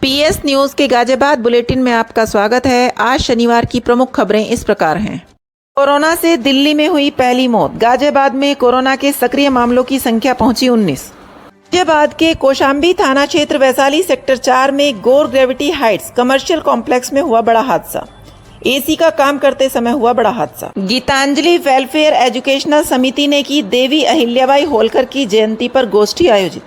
PS news के Ghaziabad bulletin में आपका स्वागत है। आज शनिवार की प्रमुख खबरें इस प्रकार हैं। कोरोना से दिल्ली में हुई पहली मौत। गाजियाबाद में कोरोना के सक्रिय मामलों की संख्या पहुंची 19। गाजियाबाद के कोशाम्बी थाना क्षेत्र वैशाली सेक्टर 4 में गोर ग्रेविटी हाइट्स कमर्शियल कॉम्प्लेक्स में हुआ बड़ा हादसा। एसी का काम करते समय हुआ बड़ा हादसा। गीतांजलि वेलफेयर एजुकेशनल समिति ने की देवी अहिल्याबाई होलकर की जयंती पर गोष्ठी आयोजित।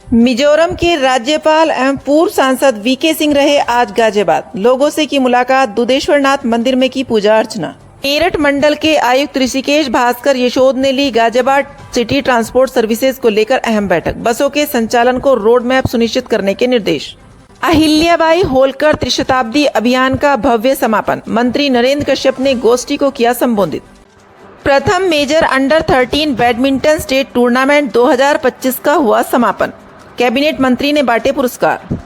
मिजोरम के राज्यपाल एवं पूर्व सांसद वीके सिंह रहे आज गाजियाबाद। लोगों से की मुलाकात। दुधेश्वरनाथ मंदिर में की पूजा अर्चना। मेरठ मंडल के आयुक्त ऋषिकेश भास्कर यशोद ने ली गाजियाबाद सिटी ट्रांसपोर्ट सर्विसेज को लेकर अहम बैठक। बसों के संचालन को रोड मैप सुनिश्चित करने के निर्देश। अहिल्याबाई होलकर त्रिशताब्दी अभियान का भव्य समापन। मंत्री नरेंद्र कश्यप ने गोष्ठी को किया संबोधित। प्रथम major under 13 badminton state tournament 2025 का हुआ समापन। कैबिनेट मंत्री ने बांटे पुरस्कार।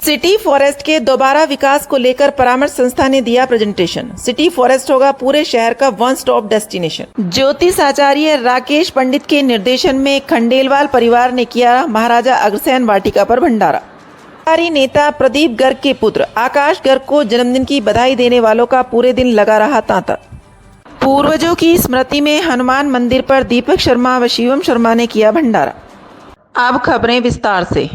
सिटी फॉरेस्ट के दोबारा विकास को लेकर परामर्श संस्था ने दिया प्रेजेंटेशन। सिटी फॉरेस्ट होगा पूरे शहर का वन स्टॉप डेस्टिनेशन। ज्योतिष आचार्य राकेश पंडित के निर्देशन में खंडेलवाल परिवार ने किया महाराजा अग्रसेन वाटिका पर भंडारा। नेता प्रदीप गर्ग के पुत्र आकाश गर्ग को जन्मदिन की बधाई देने वालों का पूरे दिन लगा रहा तांता। पूर्वजों की स्मृति में हनुमान मंदिर पर दीपक शर्मा व शिवम शर्मा ने किया भंडारा। अब खबरें विस्तार से।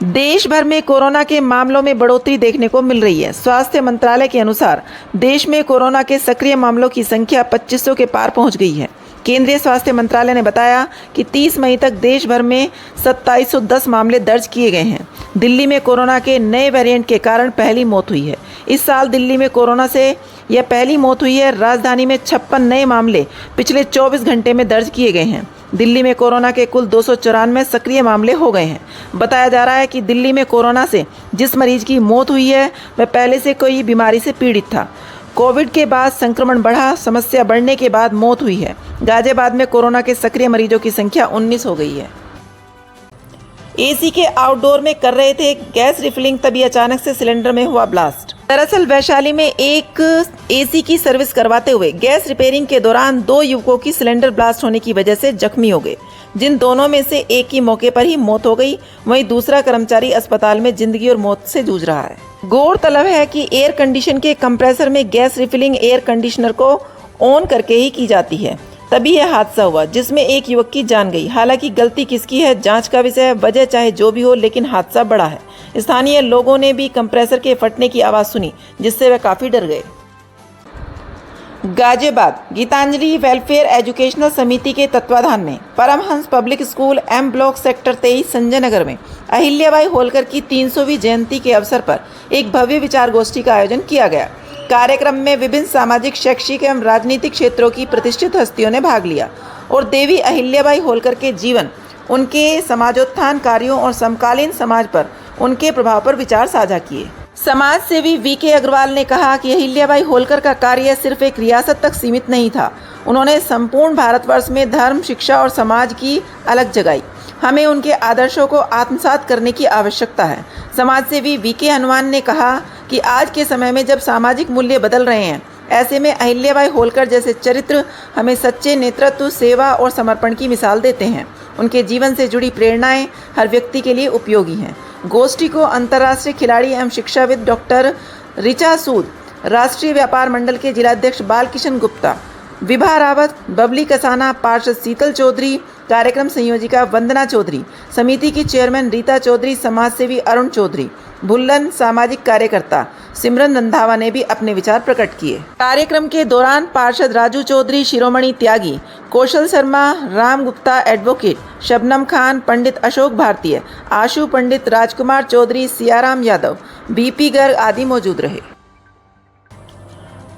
देश भर में कोरोना के मामलों में बढ़ोतरी देखने को मिल रही है। स्वास्थ्य मंत्रालय के अनुसार देश में कोरोना के सक्रिय मामलों की संख्या 2500 के पार पहुंच गई है। केंद्रीय स्वास्थ्य मंत्रालय ने बताया कि 30 मई तक देश भर में 2710 मामले दर्ज किए गए हैं। दिल्ली में कोरोना के नए वेरिएंट के कारण पहली मौत हुई है। इस साल दिल्ली में कोरोना से यह पहली मौत हुई है। राजधानी में 56 नए मामले पिछले 24 घंटे में दर्ज किए गए हैं। दिल्ली में कोरोना के कुल 294 सक्रिय मामले हो गए हैं। बताया जा रहा है कि दिल्ली में कोरोना से जिस मरीज की मौत हुई है वह पहले से कोई बीमारी से पीड़ित था। कोविड के बाद संक्रमण बढ़ा, समस्या बढ़ने के बाद मौत हुई है। गाजियाबाद में कोरोना के सक्रिय मरीजों की संख्या 19 हो गई है। एसी के आउटडोर में कर रहे थे गैस रिफिलिंग, तभी अचानक से सिलेंडर में हुआ ब्लास्ट। दरअसल वैशाली में एक एसी की सर्विस करवाते हुए गैस रिपेयरिंग के दौरान 2 युवकों की सिलेंडर ब्लास्ट होने की वजह से जख्मी हो गए, जिन दोनों में से एक की मौके पर ही मौत हो गई। वहीं दूसरा कर्मचारी अस्पताल में जिंदगी और मौत से जूझ रहा है। गौरतलब है कि एयर कंडीशन के कंप्रेसर में गैस रिफिलिंग एयर कंडीशनर को ऑन करके ही की जाती है, तभी यह हादसा हुआ जिसमें एक युवक की जान गई। हालांकि गलती किसकी है जांच का विषय है। वजह चाहे जो भी हो, लेकिन हादसा बड़ा है। स्थानीय लोगों ने भी कंप्रेसर के फटने की आवाज सुनी, जिससे वे काफी डर गए। गाजियाबाद गीतांजलि वेलफेयर एजुकेशनल समिति के तत्वाधान में Paramhans public school M block sector 23 Sanjay Nagar में अहिल्याबाई होलकर की 300वीं जयंती के अवसर पर एक भव्य विचार गोष्ठी का आयोजन किया गया। कार्यक्रम में विभिन्न सामाजिक, शैक्षिक एवं राजनीतिक क्षेत्रों की प्रतिष्ठित हस्तियों ने भाग लिया और देवी अहिल्याबाई होलकर के जीवन, उनके समाजोत्थान कार्यों और समकालीन समाज पर उनके प्रभाव पर विचार साझा किए। समाज सेवी वीके अग्रवाल ने कहा कि अहिल्याबाई होलकर का कार्य सिर्फ एक रियासत तक सीमित नहीं था। उन्होंने संपूर्ण भारतवर्ष में धर्म, शिक्षा और समाज की अलग जगाई। हमें उनके आदर्शों को आत्मसात करने की आवश्यकता है। समाज सेवी वीके हनुमान ने कहा कि आज के समय में जब सामाजिक मूल्य बदल रहे हैं, ऐसे में अहिल्याबाई होलकर जैसे चरित्र हमें सच्चे नेतृत्व, सेवा और समर्पण की मिसाल देते हैं। उनके जीवन से जुड़ी प्रेरणाएं हर व्यक्ति के लिए उपयोगी हैं। गोष्ठी को अंतर्राष्ट्रीय खिलाड़ी एवं शिक्षाविद डॉक्टर ऋचा सूद, राष्ट्रीय व्यापार मंडल के जिलाध्यक्ष बालकिशन गुप्ता, विभा रावत, बबली कसाना, पार्षद शीतल चौधरी, कार्यक्रम संयोजिका वंदना चौधरी, समिति की चेयरमैन रीता चौधरी, समाजसेवी अरुण चौधरी, भुल्लन, सामाजिक कार्यकर्ता सिमरन रंधावा ने भी अपने विचार प्रकट किए। कार्यक्रम के दौरान पार्षद राजू चौधरी, शिरोमणि त्यागी, कौशल शर्मा, राम गुप्ता एडवोकेट, शबनम खान, पंडित अशोक भारतीय, आशु पंडित, राजकुमार चौधरी, सियाराम यादव, बीपी गर्ग आदि मौजूद रहे।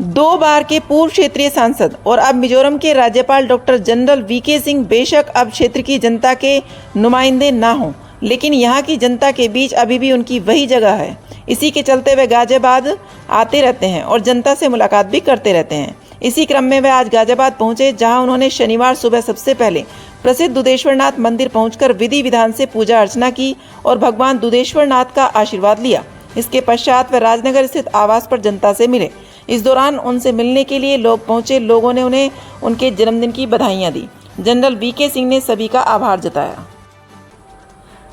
2 बार के पूर्व क्षेत्रीय सांसद और अब मिजोरम के राज्यपाल डॉक्टर जनरल वीके सिंह बेशक अब क्षेत्र की जनता के नुमाइंदे ना हों, लेकिन यहाँ की जनता के बीच अभी भी उनकी वही जगह है। इसी के चलते वे गाजियाबाद आते रहते हैं और जनता से मुलाकात भी करते रहते हैं। इसी क्रम में वे आज गाजियाबाद पहुंचे, जहां उन्होंने शनिवार सुबह सबसे पहले प्रसिद्ध दुधेश्वरनाथ मंदिर पहुंचकर विधि विधान से पूजा अर्चना की और भगवान दुधेश्वरनाथ का आशीर्वाद लिया। इसके पश्चात वे राजनगर स्थित आवास पर जनता से मिले। इस दौरान उनसे मिलने के लिए लोग पहुंचे। लोगों ने उन्हें उनके जन्मदिन की बधाइयां दी। जनरल वीके सिंह ने सभी का आभार जताया।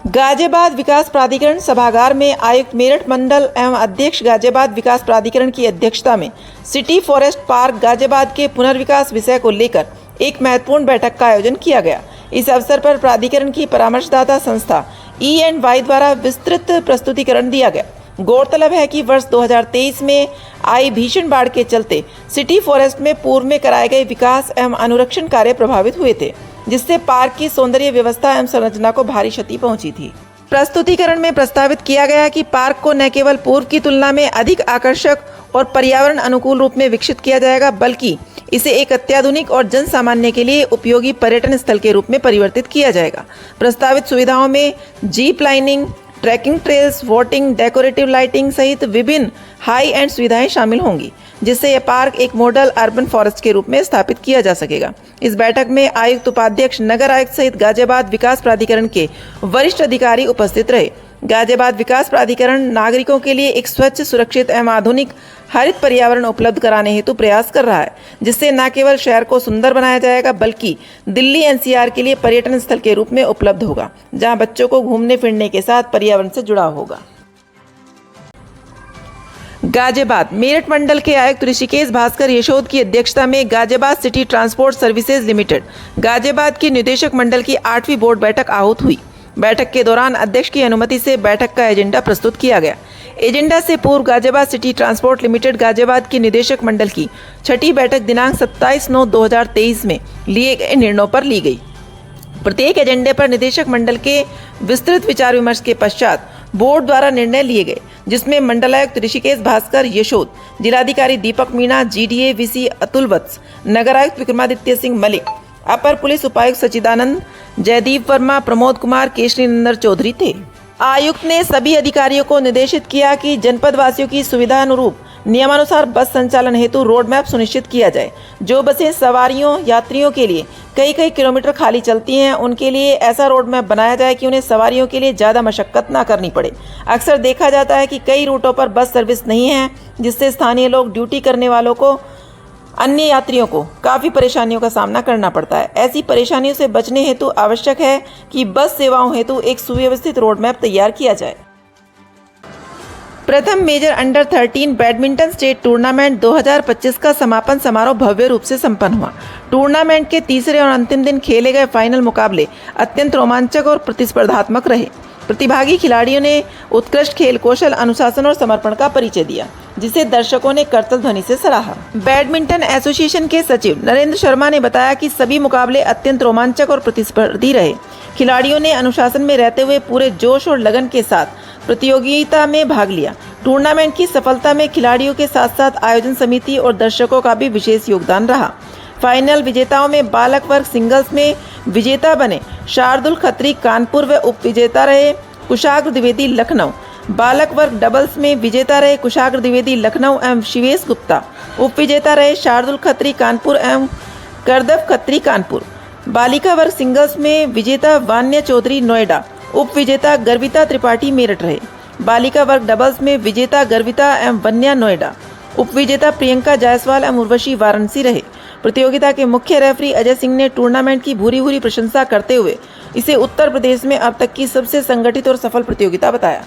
गाजियाबाद विकास प्राधिकरण सभागार में आयुक्त मेरठ मंडल एवं अध्यक्ष गाजियाबाद विकास प्राधिकरण की अध्यक्षता में सिटी फॉरेस्ट पार्क गाजियाबाद के पुनर्विकास विषय को लेकर एक महत्वपूर्ण बैठक का आयोजन किया गया। इस अवसर पर प्राधिकरण की परामर्शदाता संस्था E&Y द्वारा विस्तृत प्रस्तुतिकरण दिया गया। गौरतलब है कि वर्ष 2023 में आई भीषण बाढ़ के चलते सिटी फॉरेस्ट में पूर्व में कराए गए विकास एवं अनुरक्षण कार्य प्रभावित हुए थे, जिससे पार्क की सौंदर्य व्यवस्था एवं संरचना को भारी क्षति पहुंची थी। प्रस्तुतिकरण में प्रस्तावित किया गया कि पार्क को न केवल पूर्व की तुलना में अधिक आकर्षक और पर्यावरण अनुकूल रूप में विकसित किया जाएगा, बल्कि इसे एक अत्याधुनिक और जन सामान्य के लिए उपयोगी पर्यटन स्थल के रूप में परिवर्तित किया जाएगा। प्रस्तावित सुविधाओं में zip lining, trekking trails, boating, decorative lighting सहित विभिन्न हाई एंड सुविधाएं शामिल होंगी, जिससे यह पार्क एक मॉडल अर्बन फॉरेस्ट के रूप में स्थापित किया जा सकेगा। इस बैठक में आयुक्त, उपाध्यक्ष, नगर आयुक्त सहित गाजियाबाद विकास प्राधिकरण के वरिष्ठ अधिकारी उपस्थित रहे। गाजियाबाद विकास प्राधिकरण नागरिकों के लिए एक स्वच्छ, सुरक्षित एवं आधुनिक हरित पर्यावरण उपलब्ध कराने हेतु प्रयास कर रहा है, जिससे न केवल शहर को सुंदर बनाया जाएगा, बल्कि दिल्ली NCR के लिए पर्यटन स्थल के रूप में उपलब्ध होगा, जहां बच्चों को घूमने फिरने के साथ पर्यावरण से जुड़ाव होगा। गाजियाबाद मेरठ मंडल के आयुक्त ऋषिकेश भास्कर यशोद की अध्यक्षता में Ghaziabad city transport services limited Ghaziabad की निदेशक मंडल की 8वीं बोर्ड बैठक आहूत हुई। बैठक के दौरान अध्यक्ष की अनुमति से बैठक का एजेंडा प्रस्तुत किया गया। एजेंडा से पूर्व Ghaziabad city transport limited Ghaziabad की निदेशक मंडल की 6ठी बैठक दिनांक 27/9/2023 में लिए गए निर्णयों पर ली गई। प्रत्येक एजेंडे पर निदेशक मंडल के विस्तृत विचार विमर्श के पश्चात बोर्ड द्वारा निर्णय लिए गए, जिसमें मंडलायुक्त ऋषिकेश भास्कर यशोद, जिलाधिकारी दीपक मीणा, GDA VC अतुल वत्स, नगर आयुक्त विक्रमादित्य सिंह मलिक, अपर पुलिस उपायुक्त सचिदानंद, जयदीप वर्मा, प्रमोद कुमार, केशरी नंदन चौधरी थे। आयुक्त ने सभी अधिकारियों को निर्देशित किया कि जनपद वासियों की सुविधा अनुरूप नियमानुसार बस संचालन हेतु रोड मैप सुनिश्चित किया जाए। जो बसें सवारियों, यात्रियों के लिए कई किलोमीटर खाली चलती हैं, उनके लिए ऐसा रोड मैप बनाया जाए कि उन्हें सवारियों के लिए ज़्यादा मशक्कत ना करनी पड़े। अक्सर देखा जाता है कि कई रूटों पर बस सर्विस नहीं है, जिससे स्थानीय लोग, ड्यूटी करने वालों को, अन्य यात्रियों को काफ़ी परेशानियों का सामना करना पड़ता है। ऐसी परेशानियों से बचने हेतु आवश्यक है कि बस सेवाओं हेतु एक सुव्यवस्थित रोड मैप तैयार किया जाए। प्रथम major under 13 badminton state tournament 2025 का समापन समारोह भव्य रूप से संपन्न हुआ। टूर्नामेंट के तीसरे और अंतिम दिन खेले गए फाइनल मुकाबले अत्यंत रोमांचक और प्रतिस्पर्धात्मक रहे। प्रतिभागी खिलाड़ियों ने उत्कृष्ट खेल कौशल, अनुशासन और समर्पण का परिचय दिया, जिसे दर्शकों ने करतल ध्वनि से सराहा। बैडमिंटन एसोसिएशन के सचिव नरेंद्र शर्मा ने बताया कि सभी मुकाबले अत्यंत रोमांचक और प्रतिस्पर्धी रहे। खिलाड़ियों ने अनुशासन में रहते हुए पूरे जोश और लगन के साथ प्रतियोगिता में भाग लिया। टूर्नामेंट की सफलता में खिलाड़ियों के साथ साथ आयोजन समिति और दर्शकों का भी विशेष योगदान रहा। फाइनल विजेताओं में बालक वर्ग सिंगल्स में विजेता बने शार्दुल खत्री कानपुर व उप विजेता रहे कुशाग्र द्विवेदी लखनऊ। बालक वर्ग डबल्स में विजेता रहे कुशाग्र द्विवेदी लखनऊ एवं शिवेश गुप्ता। उप विजेता रहे शार्दुल खत्री कानपुर एवं करदव खत्री कानपुर। बालिका वर्ग सिंगल्स में विजेता वान्या चौधरी नोएडा। उप विजेता गर्विता त्रिपाठी मेरठ रहे। बालिका वर्ग डबल्स में विजेता गर्विता एवं वन्या नोएडा। उप विजेता प्रियंका जायसवाल एवं उर्वशी वाराणसी रहे। प्रतियोगिता के मुख्य रेफरी अजय सिंह ने टूर्नामेंट की भूरी प्रशंसा करते हुए इसे उत्तर प्रदेश में अब तक की सबसे संगठित और सफल प्रतियोगिता बताया।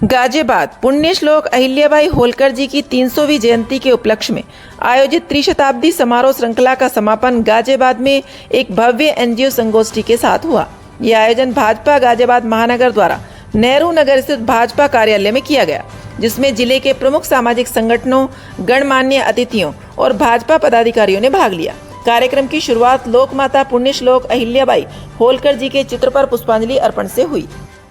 गाजियाबाद पुण्य श्लोक अहिल्याबाई होलकर जी की 300वीं जयंती के उपलक्ष्य में आयोजित त्रिशताब्दी समारोह श्रृंखला का समापन गाजियाबाद में एक भव्य NGO संगोष्ठी के साथ हुआ। यह आयोजन भाजपा गाजियाबाद महानगर द्वारा नेहरू नगर स्थित भाजपा कार्यालय में किया गया, जिसमें जिले के प्रमुख सामाजिक संगठनों, गणमान्य अतिथियों और भाजपा पदाधिकारियों ने भाग लिया। कार्यक्रम की शुरुआत लोकमाता पुण्य श्लोक अहिल्याबाई होलकर जी के चित्र पर पुष्पांजलि अर्पण से हुई।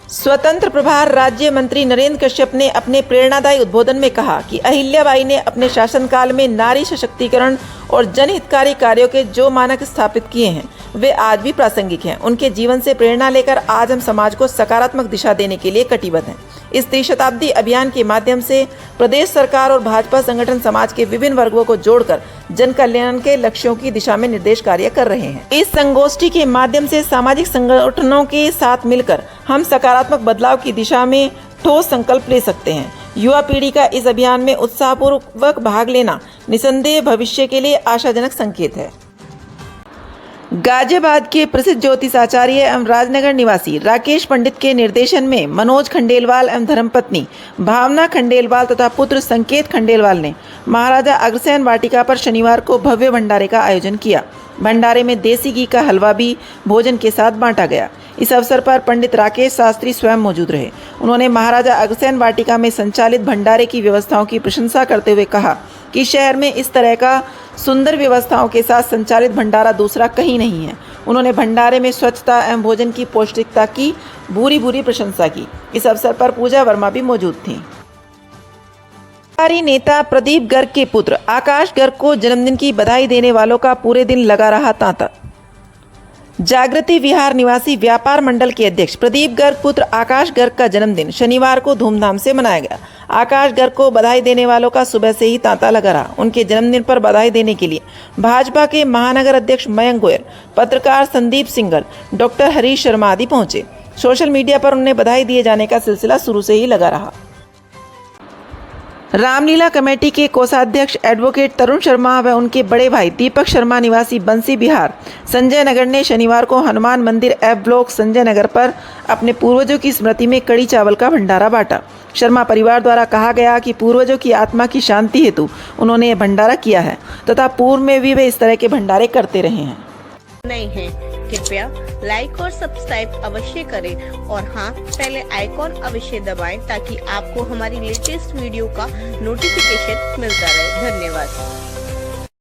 स्वतंत्र प्रभार राज्य मंत्री नरेंद्र कश्यप ने अपने प्रेरणादायी उद्बोधन में कहा कि अहिल्याबाई ने अपने शासनकाल में नारी सशक्तिकरण और जनहितकारी कार्यों के जो मानक स्थापित किए हैं, वे आज भी प्रासंगिक हैं। उनके जीवन से प्रेरणा लेकर आज हम समाज को सकारात्मक दिशा देने के लिए कटिबद्ध हैं। इस त्रिशताब्दी अभियान के माध्यम से प्रदेश सरकार और भाजपा संगठन समाज के विभिन्न वर्गों को जोड़कर जन कल्याण के लक्ष्यों की दिशा में निर्देश कार्य कर रहे हैं। इस संगोष्ठी के माध्यम से सामाजिक संगठनों के साथ मिलकर हम सकारात्मक बदलाव की दिशा में ठोस संकल्प ले सकते हैं। युवा पीढ़ी का इस अभियान में उत्साहपूर्वक भाग लेना निसंदेह भविष्य के लिए आशाजनक संकेत है। गाजियाबाद के प्रसिद्ध ज्योतिषाचार्य एवं राजनगर निवासी राकेश पंडित के निर्देशन में मनोज खंडेलवाल एवं धर्मपत्नी भावना खंडेलवाल तथा पुत्र संकेत खंडेलवाल ने महाराजा अग्रसेन वाटिका पर शनिवार को भव्य भंडारे का आयोजन किया। भंडारे में देसी घी का हलवा भी भोजन के साथ बांटा गया। इस अवसर पर पंडित राकेश शास्त्री स्वयं मौजूद रहे। उन्होंने महाराजा अग्रसेन वाटिका में संचालित भंडारे की व्यवस्थाओं की प्रशंसा करते हुए कहा कि शहर में इस तरह का सुंदर व्यवस्थाओं के साथ संचालित भंडारा दूसरा कहीं नहीं है। उन्होंने भंडारे में स्वच्छता एवं भोजन की पौष्टिकता की भूरी प्रशंसा की। इस अवसर पर पूजा वर्मा भी मौजूद थीं। नेता प्रदीप गर्ग के पुत्र आकाश गर्ग को जन्मदिन की बधाई देने वालों का पूरे दिन लगा रहा तांता। जागृति विहार निवासी व्यापार मंडल के अध्यक्ष प्रदीप गर्ग पुत्र आकाश गर्ग का जन्मदिन शनिवार को धूमधाम से मनाया गया। आकाश गर्ग को बधाई देने वालों का सुबह से ही तांता लगा रहा। उनके जन्मदिन पर बधाई देने के लिए भाजपा के महानगर अध्यक्ष मयंक गोयल, पत्रकार संदीप सिंघल, डॉक्टर हरीश शर्मा आदि पहुंचे। सोशल मीडिया पर उन्हें बधाई दिए जाने का सिलसिला शुरू से ही लगा रहा। रामलीला कमेटी के कोषाध्यक्ष एडवोकेट तरुण शर्मा व उनके बड़े भाई दीपक शर्मा निवासी बंसी बिहार संजय नगर ने शनिवार को हनुमान मंदिर एफ ब्लॉक संजय नगर पर अपने पूर्वजों की स्मृति में कड़ी चावल का भंडारा बांटा। शर्मा परिवार द्वारा कहा गया कि पूर्वजों की आत्मा की शांति हेतु उन्होंने यह भंडारा किया है तथा पूर्व में भी वे इस तरह के भंडारे करते रहे हैं। नहीं है कृपया लाइक और सब्सक्राइब अवश्य करें और हाँ, पहले आइकॉन अवश्य दबाएं ताकि आपको हमारी लेटेस्ट वीडियो का नोटिफिकेशन मिलता रहे। धन्यवाद।